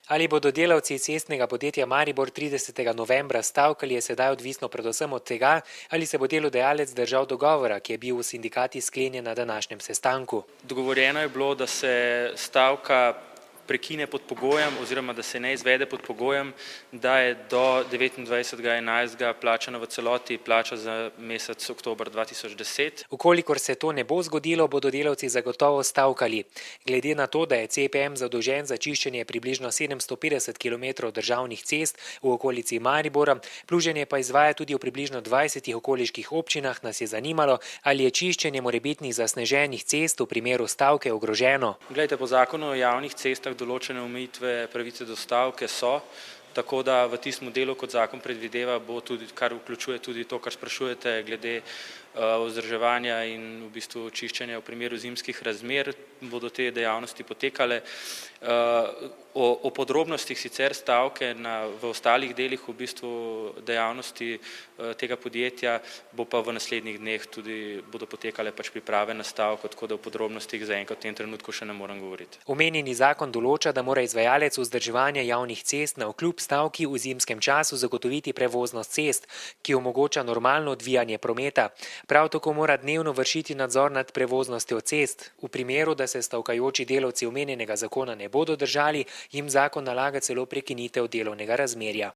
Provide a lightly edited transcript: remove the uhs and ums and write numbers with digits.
Ali bodo delavci cestnega podjetja Maribor 30. novembra stavkali, je sedaj odvisno predvsem od tega, ali se bo delodajalec držal dogovora, ki je bil v sindikati sklenjen na današnjem sestanku. Dogovorjeno je bilo, da se stavka prekine pod pogojem oziroma da se ne izvede pod pogojem, da je do 29.11. plačana v celoti plača za mesec oktober 2010. Ukolikor se to ne bo zgodilo, bodo delavci zagotovo stavkali. Glede na to, da je CPM zadolžen za čiščenje približno 750 km državnih cest v okolici Maribora, pluženje pa izvaja tudi v približno 20 okoliških občinah, nas je zanimalo, ali je čiščenje morebitnih zasneženih cest v primeru stavke ogroženo. Glejte, po zakonu o javnih cestah določene omejitve pravice do stavke so, tako da v tistem delu, kot zakon predvideva, bo tudi, kar vključuje tudi to, kar sprašujete glede vzdrževanja in v bistvu čiščenja v primeru zimskih razmer, bodo te dejavnosti potekale. O podrobnostih sicer stavke v ostalih delih v bistvu dejavnosti tega podjetja bo pa v naslednjih dneh tudi bodo potekale priprave na stavko, tako da o podrobnostih zaenkrat v tem trenutku še ne morem govoriti. Omenjeni zakon določa, da mora izvajalec vzdrževanja javnih cest navkljub stavki v zimskem času zagotoviti prevoznost cest, ki omogoča normalno odvijanje prometa. Prav tako mora dnevno vršiti nadzor nad prevoznostjo cest. V primeru, da se stavkajoči delavci omenjenega zakona ne bodo držali, jim zakon nalaga celo prekinitev delovnega razmerja.